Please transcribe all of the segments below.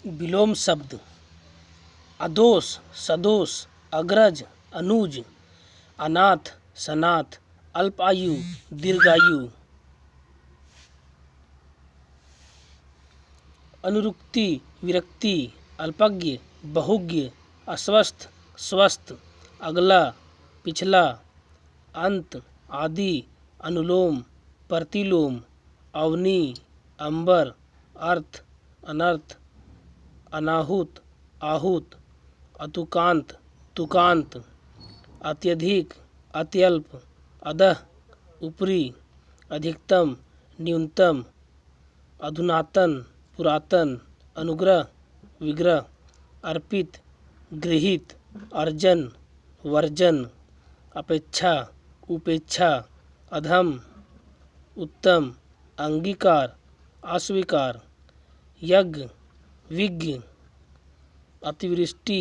विलोम शब्द अदोष, सदोष, अग्रज, अनुज, अनाथ, सनाथ, अल्पायु, दीर्घायु। अनुरुक्ति, विरक्ति, अल्पज्ञ, बहुज्ञ, अस्वस्थ, स्वस्थ, अगला, पिछला, अंत, आदि, अनुलोम, प्रतिलोम, अवनी, अंबर, अर्थ, अनर्थ, अनाहुत, आहूत, अतुकांत, तुकांत, अत्यधिक, अत्यल्प, अधः, ऊपरी, अधिकतम, न्यूनतम, अधुनातन, पुरातन, अनुग्रह, विग्रह, अर्पित, गृहीत, अर्जन, वर्जन, अपेक्षा, उपेक्षा, अधम, उत्तम, अंगीकार, अस्वीकार, यज्ञ, विज्ञ, अतिवृष्टि,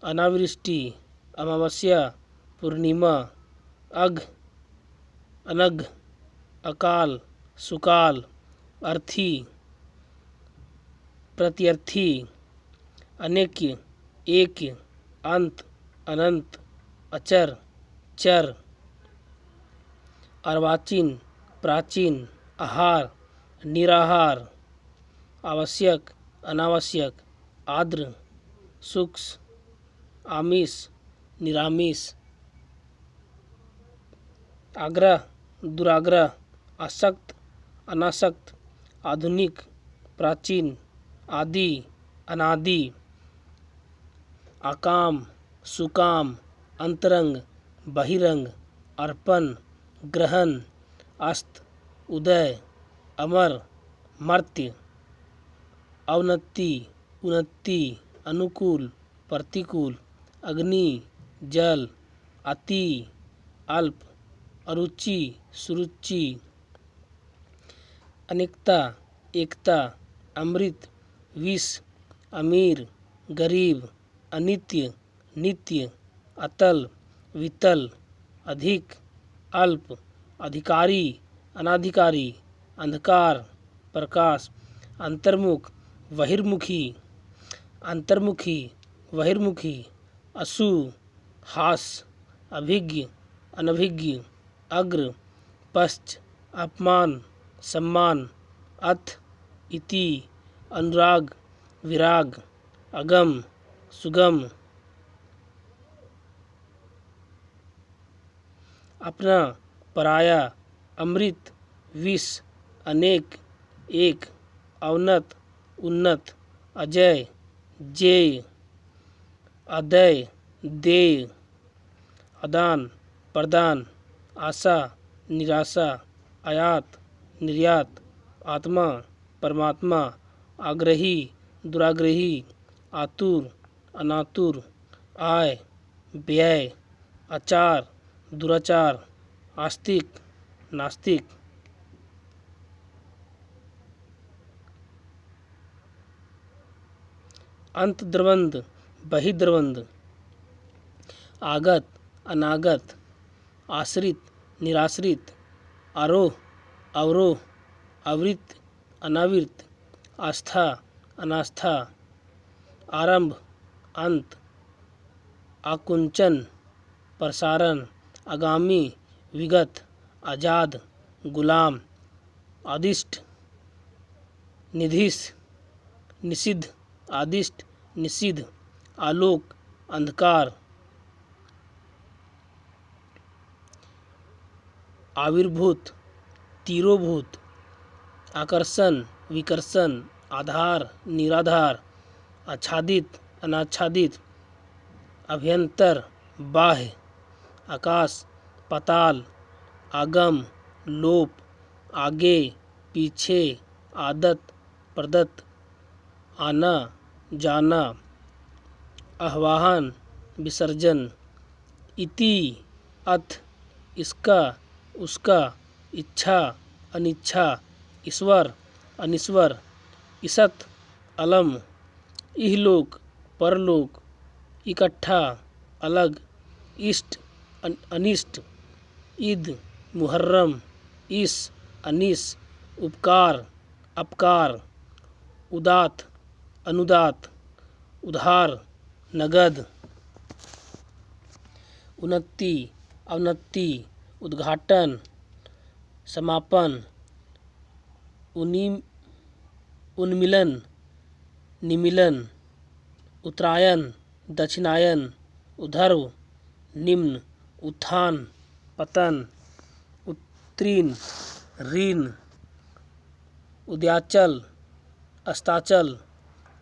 अनावृष्टि, अमावस्या, पूर्णिमा, अघ, अनघ, अकाल, सुकाल, अर्थी, प्रत्यर्थी, अनेक्य, एक्य, अंत, अनंत, अचर, चर, अर्वाचीन, प्राचीन, आहार, निराहार, आवश्यक, अनावश्यक, आर्द्र, सूक्ष्म, आमिष, निरामिष, आग्रह, दुराग्रह, आसक्त, अनासक्त, आधुनिक, प्राचीन, आदि, अनादि, आकाम, सुकाम, अंतरंग, बहिरंग, अर्पण, ग्रहण, अस्त, उदय, अमर, मर्त्य, अवनति, उन्नति, अनुकूल, प्रतिकूल, अग्नि, जल, अति, अल्प, अरुचि, सुरुचि, अनेकता, एकता, अमृत, विष, अमीर, गरीब, अनित्य, नित्य, अतल, वितल, अधिक, अल्प, अधिकारी, अनाधिकारी, अंधकार, प्रकाश, अंतर्मुख, बहिर्मुखी, अंतर्मुखी, बहिर्मुखी, असु, हास, अभिज्ञ, अनभिज्ञ, अग्र, पश्च, अपमान, सम्मान, अथ, इति, अनुराग, विराग, अगम, सुगम, अपना, पराया, अमृत, विष, अनेक, एक, अवनत, उन्नत, अजय, जेय, अदय, देय, आदान प्रदान, आशा, निराशा, आयात, निर्यात, आत्मा, परमात्मा, आग्रही, दुराग्रही, आतुर, अनातुर, आय, व्यय, आचार, दुराचार, आस्तिक, नास्तिक। अंतर्द्वंद, बहिर्द्वंद, आगत, अनागत, आश्रित, निराश्रित, आरोह, अवरोह, आवृत, अनावृत, आस्था, अनास्था, आरंभ, अंत, आकुंचन, प्रसारण, आगामी, विगत, आजाद, गुलाम, आदिष्ट, निधिश, निषिद्ध, आदिष्ट, निषिद्ध, आलोक, अंधकार, आविर्भूत, तिरोभूत, आकर्षण, विकर्षण, आधार, निराधार, आच्छादित, अनाच्छादित, अभ्यंतर, बाह्य, आकाश, पाताल, आगम, लोप, आगे, पीछे, आदत, प्रदत्त, आना, जाना, आह्वान, विसर्जन, इति, अथ, इसका, उसका, इच्छा, अनिच्छा, ईश्वर, अनीश्वर, ईसत, अलम, इहलोक, परलोक, इकट्ठा, अलग, इष्ट, अनिष्ट, ईद, मुहर्रम, ईस, अनीस, उपकार, अपकार, उदात, अनुदात, उधार, नगद, उन्नति, अवनति, उद्घाटन, समापन, उन्मिलन, निमीलन, उत्तरायण, दक्षिणायन, ऊर्ध्व, निम्न, उत्थान, पतन, उत्तीर्ण, ऋण, उदयाचल, अस्ताचल,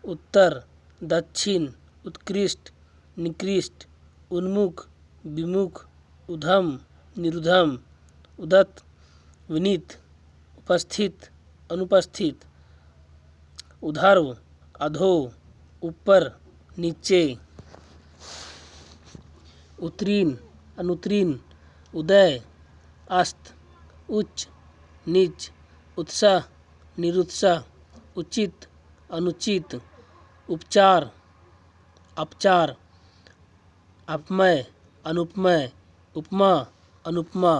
उत्तर, दक्षिण, उत्कृष्ट, निकृष्ट, उन्मुख, विमुख, उधम, निरुधम, उदत, विनीत, उपस्थित, अनुपस्थित, उधर्व, अधो, ऊपर, नीचे, उत्तीर्ण, अनुत्तीर्ण, उदय, अस्त, उच्च, नीच, उत्साह, निरुत्साह, उचित, अनुचित, उपचार, अपचार, अपमय, अनुपमय, उपमा, अनुपमा,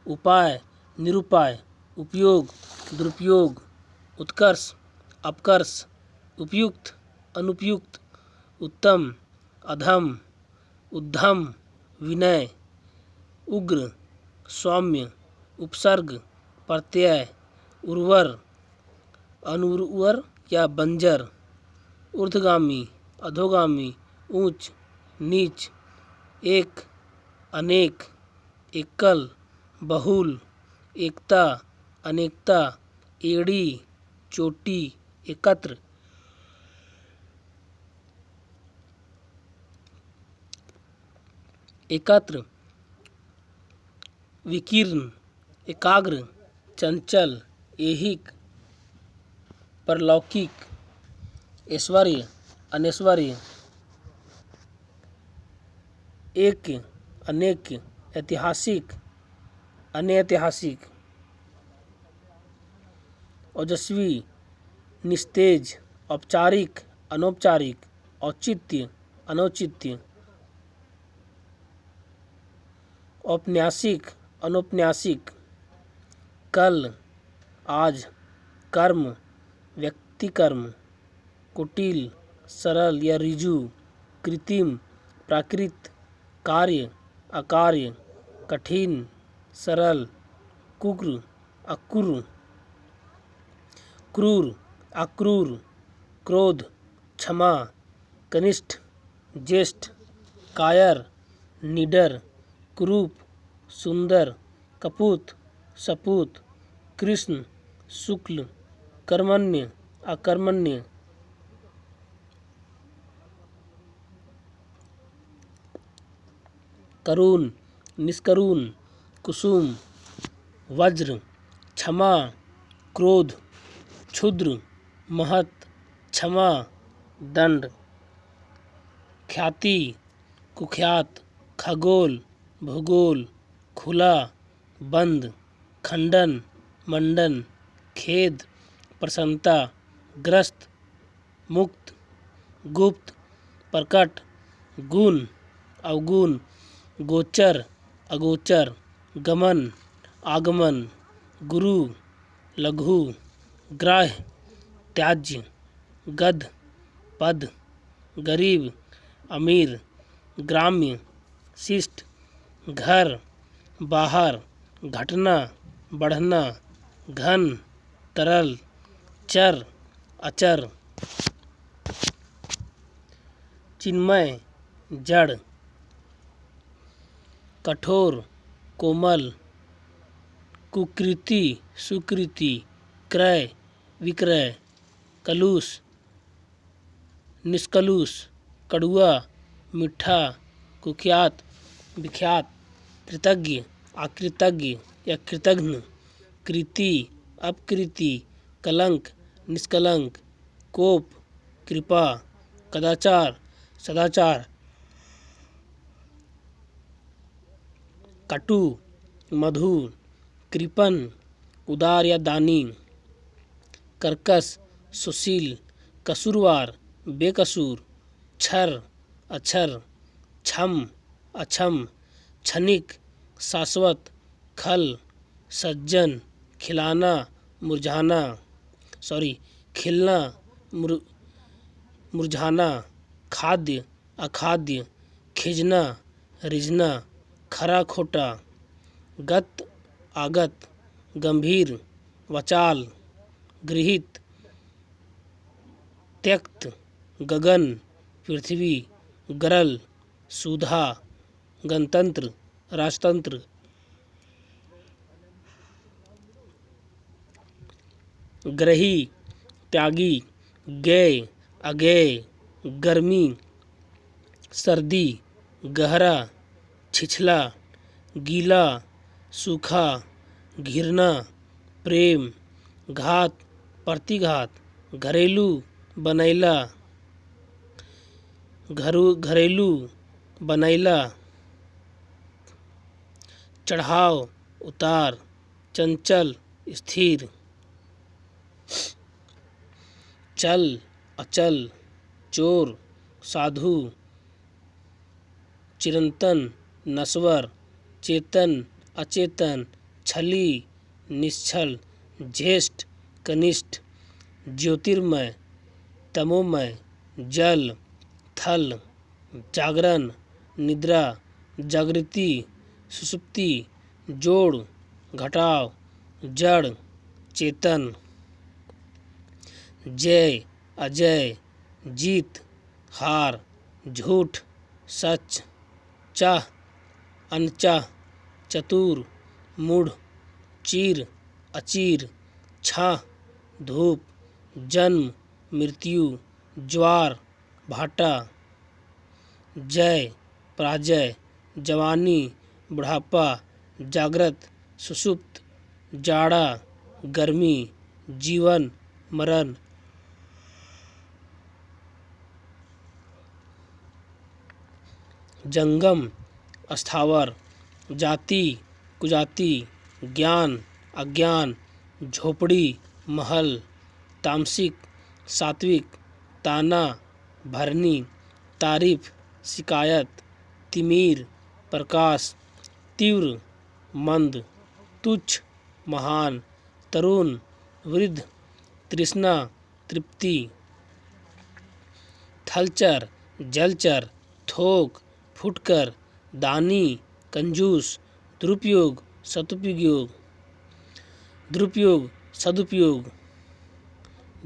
उपाय, निरुपाय, उपयोग, दुरुपयोग, उत्कर्ष, अपकर्ष, उपयुक्त, अनुपयुक्त, उत्तम, अधम, उद्धम, विनय, उग्र, सौम्य, उपसर्ग, प्रत्यय, उर्वर, अनुर्वर या बंजर, ऊर्ध्वगामी, अधोगामी, ऊंच, नीच, एक, अनेक, एकल, बहुल, एकता, अनेकता, एड़ी, चोटी, एकत्र, एकत्र, विकीर्ण, एकाग्र, चंचल, ऐहिक, परलौकिक, ऐश्वर्य, अनैश्वर्य, एक, अनेक, ऐतिहासिक, अनैतिहासिक, ओजस्वी, निस्तेज, औपचारिक, अनौपचारिक, औचित्य, अनौचित्य, औपन्यासिक, अनौपन्यासिक, कल, आज, कर्म, व्यक्तिकर्म, कुटिल, सरल या ऋजु, कृत्रिम, प्राकृत, कार्य, अकार्य, कठिन, सरल, कुक्र, अक्रूर, क्रूर, अक्रूर, क्रोध, क्षमा, कनिष्ठ, ज्येष्ठ, कायर, निडर, कुरूप, सुंदर, कपूत, सपूत, कृष्ण, शुक्ल, कर्मण्य, अकर्मण्य, करुण, निष्करुण, कुसुम, वज्र, क्षमा, क्रोध, क्षुद्र, महत, क्षमा, दंड, ख्याति, कुख्यात, खगोल, भूगोल, खुला, बंद, खंडन, मंडन, खेद, प्रसन्नता, ग्रस्त, मुक्त, गुप्त, प्रकट, गुण, अवगुण, गोचर, अगोचर, गमन, आगमन, गुरु, लघु, ग्राह्य, त्याज्य, गद, पद, गरीब, अमीर, ग्राम्य, शिष्ट, घर, बाहर, घटना, बढ़ना, घन, तरल, चर, अचर, चिन्मय, जड़, कठोर, कोमल, कुकृति, सुकृति, क्रय, विक्रय, कलुष, निष्कलुष, कड़ुआ, मीठा, कुख्यात, विख्यात, कृतज्ञ, अकृतज्ञ या कृतघ्न, कृति, अपकृति, कलंक, निष्कलंक, कोप, कृपा, कदाचार, सदाचार, कटु, मधुर, कृपण, उदार या दानी, कर्कश, सुशील, कसूरवार, बेकसूर, छर, अक्षर, छम, अछम, क्षणिक, शाश्वत, खल, सज्जन, खिलाना, मुरझाना, खिलना, मुरझाना, खाद्य अखाद्य, खिजना रिझना, खरा खोटा, गत आगत, गंभीर वचाल, गृहीत त्यक्त, गगन पृथ्वी, गरल सुधा, गणतंत्र राजतंत्र, ग्रही त्यागी, गय अगेय, गर्मी सर्दी, गहरा छिछला, गीला सूखा, घिरना प्रेम, घात प्रतिघात, घरेलू बनैला, घरेलू बनैला, चढ़ाव उतार, चंचल स्थिर, चल अचल, चोर साधु, चिरंतन नश्वर, चेतन अचेतन, छली निश्छल, ज्येष्ठ कनिष्ठ, ज्योतिर्मय तमोमय, जल थल, जागरण निद्रा, जागृति सुषुप्ति, जोड़ घटाव, जड़ चेतन, जय अजय, जीत हार, झूठ सच, चाह अनचाह, चतुर मूढ़, चीर अचीर, छाह धूप, जन्म मृत्यु, ज्वार भाटा, जय पराजय, जवानी बुढ़ापा, जागृत सुषुप्त, जाड़ा गर्मी, जीवन मरण, जंगम अस्थावर, जाति कुजाति, ज्ञान अज्ञान, झोपड़ी महल, तामसिक सात्विक, ताना भरनी, तारीफ शिकायत, तिमिर प्रकाश, तीव्र मंद, तुच्छ महान, तरुण वृद्ध, तृष्णा तृप्ति, थलचर जलचर, थोक फुटकर, दानी कंजूस, दुरुपयोग सदुपयोग, दुरुपयोग सदुपयोग,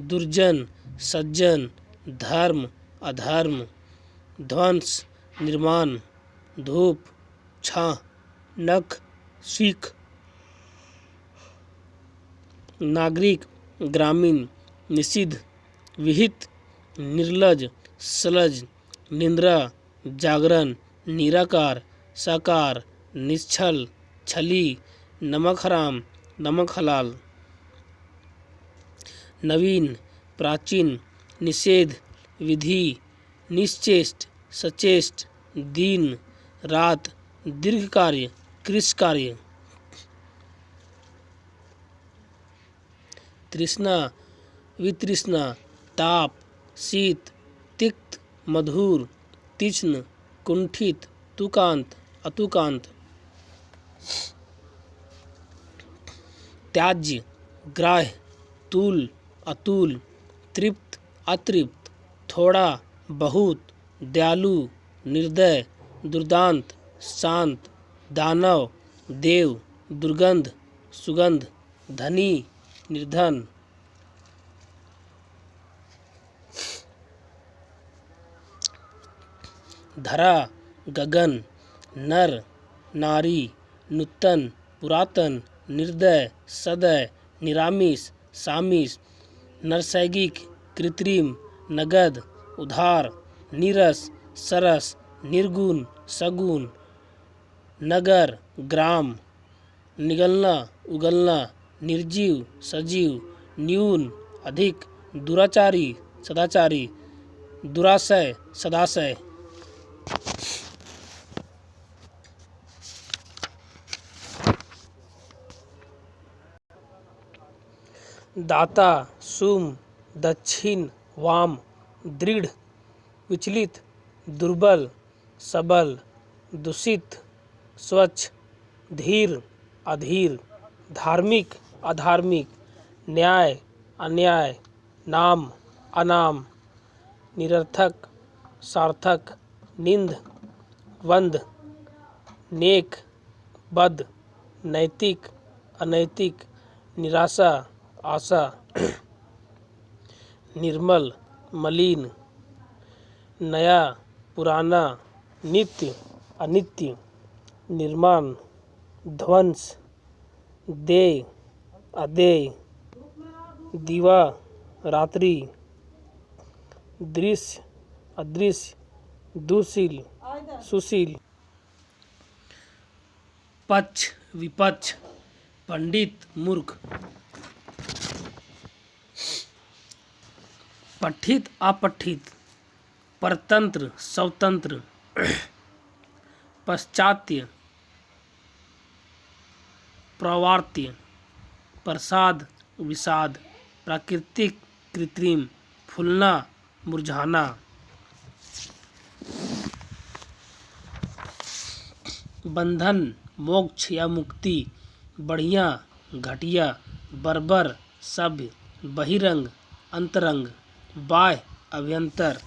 दुर्जन सज्जन, धर्म अधर्म, ध्वंस निर्माण, धूप छाह, नख सीख, नागरिक ग्रामीण, निषिद्ध विहित, निर्लज सलज, निंद्रा जागरण, निराकार साकार, निश्छल छली, नमक हराम नमक हलाल, नवीन प्राचीन, निषेध विधि, निश्चेष्ट सचेष्ट, दिन रात, दीर्घ कार्य कृश कार्य, तृष्णा वितृष्णा, ताप शीत, तिक्त मधुर, तीक्ष्ण कुंठित, तुकांत अतुकांत, त्याज्य ग्राह्य, तूल अतुल, तृप्त अतृप्त, थोड़ा बहुत, दयालु निर्दय, दुर्दांत शांत, दानव देव, दुर्गंध सुगंध, धनी निर्धन, धरा गगन, नर नारी, नूतन पुरातन, निर्दय सदय, निरामिष सामिष, नरसैगिक कृत्रिम, नगद उधार, नीरस सरस, निर्गुण सगुण, नगर ग्राम, निगलना उगलना, निर्जीव सजीव, न्यून अधिक, दुराचारी सदाचारी, दुराशय सदाशय, दाता सुम, दक्षिण वाम, दृढ़ विचलित, दुर्बल सबल, दूषित स्वच्छ, धीर अधीर, धार्मिक अधार्मिक, न्याय अन्याय, नाम अनाम, निरर्थक, सार्थक, निंद, वंद, नेक, बद, नैतिक, अनैतिक, निराशा, आशा, निर्मल, मलिन, नया, पुराना, नित्य, अनित्य, निर्माण, ध्वंस, देय, अदेय, दिवा, रात्रि, दृश्य, अदृश्य, दुशील, सुशील, पक्ष, विपक्ष, पंडित, मूर्ख, पठित, अपठित, परतंत्र, स्वतंत्र, पाश्चात्य, प्रवार्त्य, प्रसाद, विषाद, प्राकृतिक, कृत्रिम, फूलना, मुरझाना, बंधन, मोक्ष या मुक्ति, बढ़िया, घटिया, बर्बर, सभ्य, बहिरंग, अंतरंग, बाह्य, अभ्यंतर,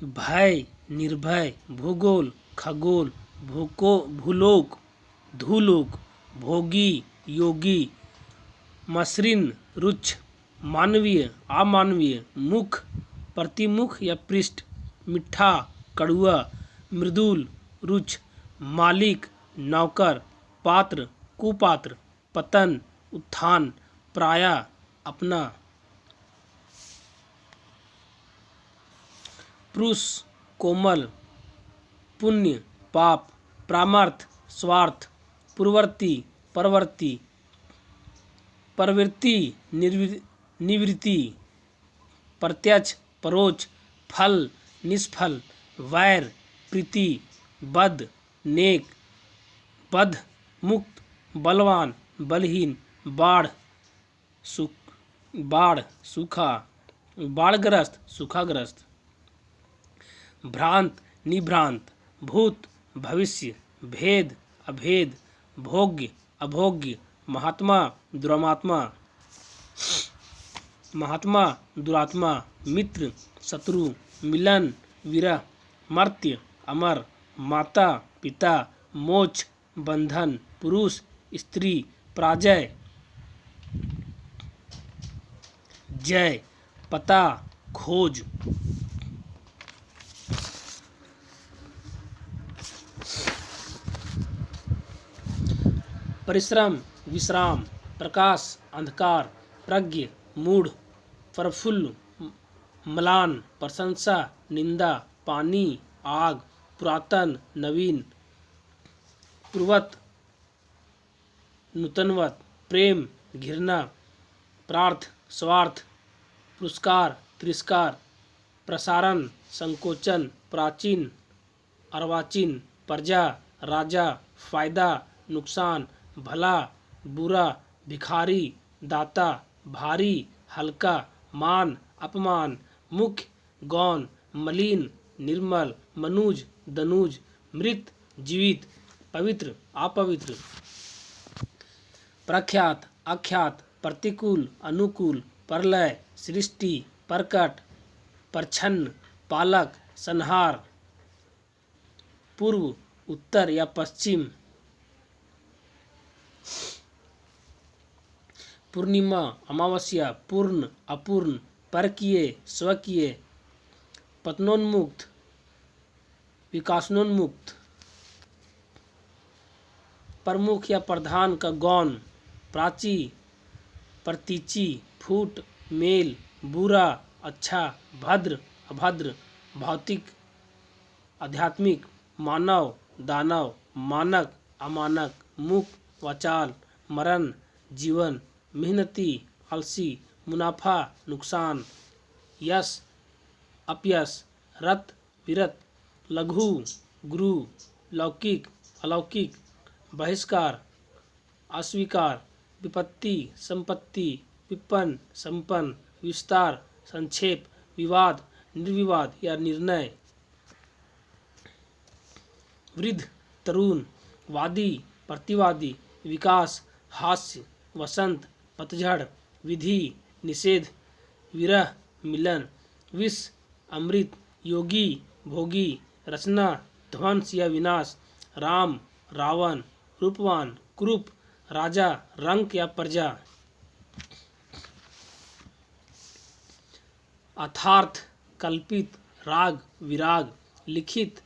भय, निर्भय, भूगोल, खगोल, भूलोक, धूलोक, भोगी, योगी, मसृण, रुक्ष, मानवीय, अमानवीय, मुख, प्रतिमुख या पृष्ठ, मिठा, कड़वा, मृदुल, रुक्ष, मालिक, नौकर, पात्र, कुपात्र, पतन, उत्थान, पराया, अपना, पुरुष, कोमल, पुण्य, पाप, प्रामर्थ, स्वार्थ, पूर्ववर्ती, परवर्ती, प्रवृत्ति, निवृत्ति, प्रत्यक्ष, परोक्ष, फल, निष्फल, वैर, प्रीति, बद, नेक, बद्ध, मुक्त, बलवान, बलहीन, बाढ़, सूखा, बाढ़ग्रस्त, सूखाग्रस्त, भ्रांत, निभ्रांत, भूत, भविष्य, भेद, अभेद, भोग्य, अभोग्य, महात्मा, दुरात्मा, मित्र, शत्रु, मिलन, विरह, मर्त्य, अमर, माता, पिता, मोक्ष, बंधन, पुरुष, स्त्री, पराजय, जय, पता, खोज, परिश्रम, विश्राम, प्रकाश, अंधकार, प्रज्ञ, मूढ़, प्रफुल्ल, म्लान, प्रशंसा, निंदा, पानी, आग, पुरातन, नवीन, पूर्वत, नूतनवत, प्रेम, घृणा, प्रार्थ, स्वार्थ, पुरस्कार, तिरस्कार, प्रसारण, संकोचन, प्राचीन, अर्वाचीन, प्रजा, राजा, फायदा, नुकसान, भला, बुरा, भिखारी, दाता, भारी, हल्का, मान, अपमान, मुख्य, गौण, मलिन, निर्मल, मनुज, दनुज, मृत, जीवित, पवित्र, अपवित्र, प्रख्यात, अख्यात, प्रतिकूल, अनुकूल, प्रलय, सृष्टि, प्रकट, प्रच्छन्न, पालक, संहार, पूर्व, उत्तर या पश्चिम, पूर्णिमा, अमावस्या, पूर्ण, अपूर्ण, परकीय, स्वकीय, पतनोन्मुक्त, विकासोन्मुक्त, प्रमुख या प्रधान का गौण, प्राची, प्रतीची, फूट, मेल, बुरा, अच्छा, भद्र, अभद्र, भौतिक, आध्यात्मिक, मानव, दानव, मानक, अमानक, मुख, वाचाल, मरण, जीवन, मेहनती, आलसी, मुनाफा, नुकसान, यश, अपयश, रत, विरत, लघु, गुरु, लौकिक, अलौकिक, बहिष्कार, अस्वीकार, विपत्ति, संपत्ति, विपन्न, संपन्न, विस्तार, संक्षेप, विवाद, निर्विवाद या निर्णय, वृद्ध, तरुण, वादी, प्रतिवादी, विकास, हास्य, वसंत, पतझड़, विधि, निषेध, विरह मिलन, विष अमृत, योगी भोगी, रचना ध्वंस या विनाश, राम रावण, रूपवान कुरूप, राजा रंक या प्रजा, अर्थात कल्पित, राग विराग, लिखित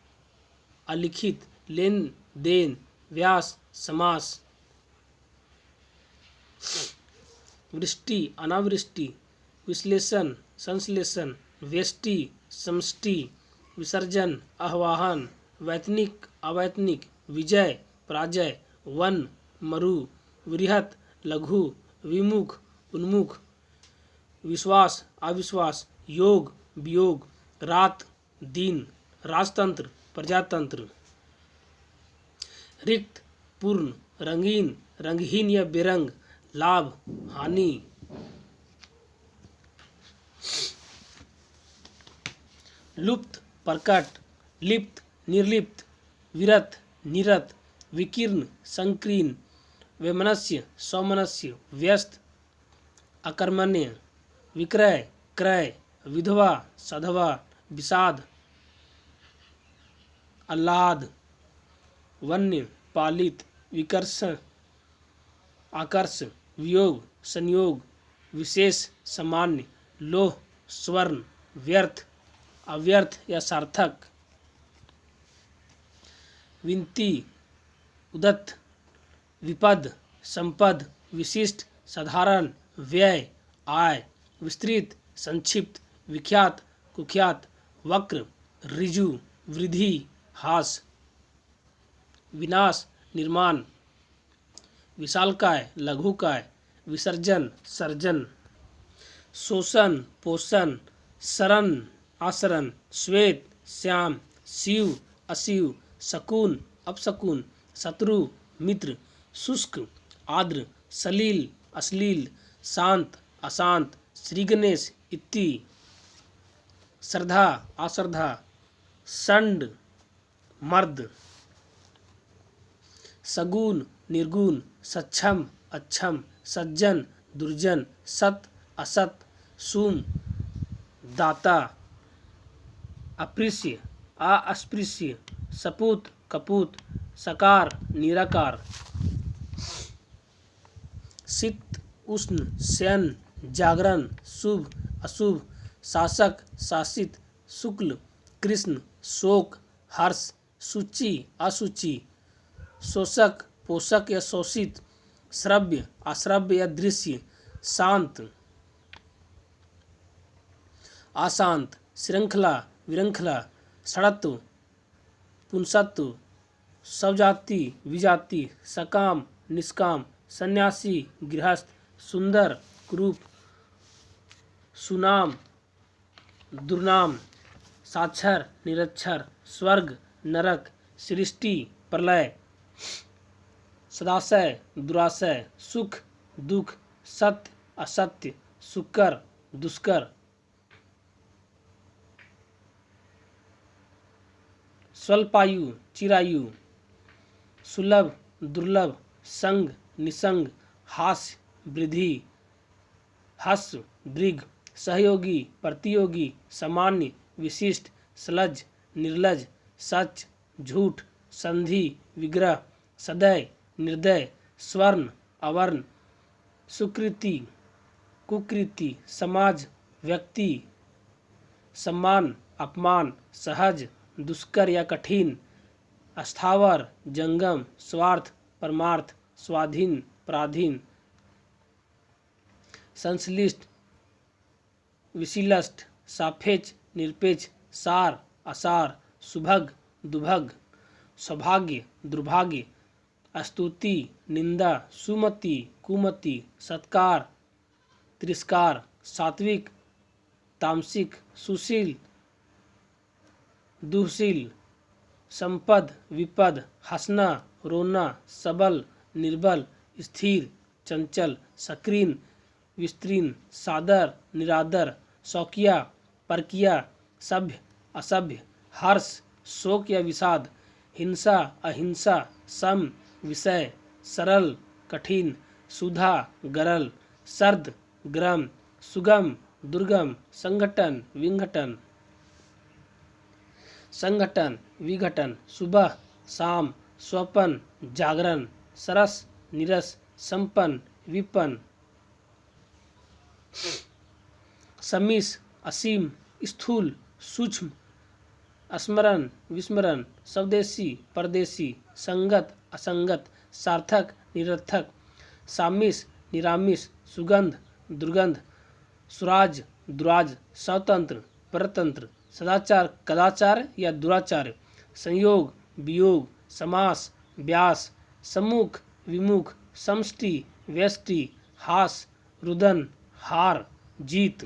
अलिखित, लेन देन, व्यास समास, वृष्टि अनावृष्टि, विश्लेषण संश्लेषण, व्यष्टि समष्टि, विसर्जन आह्वान, वैतनिक अवैतनिक, विजय पराजय, वन मरु, वृहत लघु, विमुख उन्मुख, विश्वास अविश्वास, योग वियोग, रात दिन, राजतंत्र प्रजातंत्र, रिक्त पूर्ण, रंगीन रंगहीन या बेरंग, लाभ हानि, लुप्त प्रकट, लिप्त निर्लिप्त, विरत निरत, विकीर्ण संकीर्ण, वैमनस्य सौमनस्य, व्यस्त अकर्मण्य, विक्रय क्रय, विधवा सधवा, विषाद आह्लाद, वन्य पालित, विकर्ष आकर्ष, वियोग संयोग, विशेष सामान्य, लोह स्वर्ण, व्यर्थ अव्यर्थ या सार्थक, विनती उदत्त, विपद संपद, विशिष्ट साधारण, व्यय आय, विस्तृत संक्षिप्त, विख्यात कुख्यात, वक्र ऋजु, वृद्धि हास, विनाश निर्माण, विशालकाय लघुकाय, विसर्जन सर्जन, शोषण पोषण, शरण आशरण, श्वेत श्याम, शिव अशिव, शकुन अपशकुन, शत्रु मित्र, शुष्क आर्द्र, सलील अश्लील, शांत अशांत, श्री गणेश इति, श्रद्धा अश्रद्धा, षंड मर्द, सगुण निर्गुण, सक्षम अक्षम, सज्जन दुर्जन, सत असत, सुम दाता, अप्रिय अस्पृश्य, सपूत कपूत, सकार निराकार, शीत उष्ण शयन जागरण, शुभ अशुभ, शासक शासित, शुक्ल कृष्ण, शोक हर्ष, सूचि असूचि, शोषक पोषक या शोषित, श्रव्य अश्रव्य या दृश्य, शांत अशांत, श्रृंखला विरंखला, षड़त्व पुंसत्व, सवजाति विजाति, सकाम निष्काम, सन्यासी गृहस्थ, सुंदर कुरूप, सुनाम दुर्नाम, साक्षर निरक्षर, स्वर्ग नरक, सृष्टि प्रलय, सदाशय दुराशय, सुख दुख, सत्य असत्य, सुकर दुष्कर, स्वल्पायु चिरायु, सुलभ दुर्लभ, संग निसंग, हास्य वृद्धि, हस्व मृग, सहयोगी प्रतियोगी, सामान्य विशिष्ट, सलज निर्लज, सच झूठ, संधि विग्रह, सदय निर्दय, स्वर्ण अवर्ण, सुकृति कुकृति, समाज व्यक्ति, सम्मान अपमान, सहज दुष्कर या कठिन, अस्थावर जंगम, स्वार्थ परमार्थ, स्वाधीन पराधीन, संश्लिष्ट विशिष्ट, सापेक्ष निरपेक्ष, सार असार, सुभग दुभग, सौभाग्य दुर्भाग्य, स्तुति निंदा, सुमति कुमति, सत्कार तिरस्कार, सात्विक तामसिक, सुशील दुःशील, संपद विपद, हंसना रोना, सबल निर्बल, स्थिर चंचल, सक्रीन विस्तीर्ण, सादर निरादर, शौकिया परकिया, सभ्य असभ्य, हर्ष शोक या विषाद, हिंसा अहिंसा, सम विषय, सरल कठिन, सुधा गरल, सर्द गर्म, सुगम दुर्गम, संगठन, विघटन, संगठन, विघटन, सुबह, शाम, स्वपन, जागरण, सरस, निरस, संपन्न, विपन्न, समिस, असीम, स्थूल, सूक्ष्म, स्मरण, विस्मरण, स्वदेशी, परदेशी, संगत, असंगत, सार्थक, निरर्थक, सामिस, निरामिस, सुगंध, दुर्गंध, सुराज, दुराज, स्वतंत्र, परतंत्र, सदाचार, कदाचार या दुराचार, संयोग, वियोग, समास, व्यास, सम्मुख, विमुख, समष्टि, व्यष्टि, हास, रुदन, हार, जीत।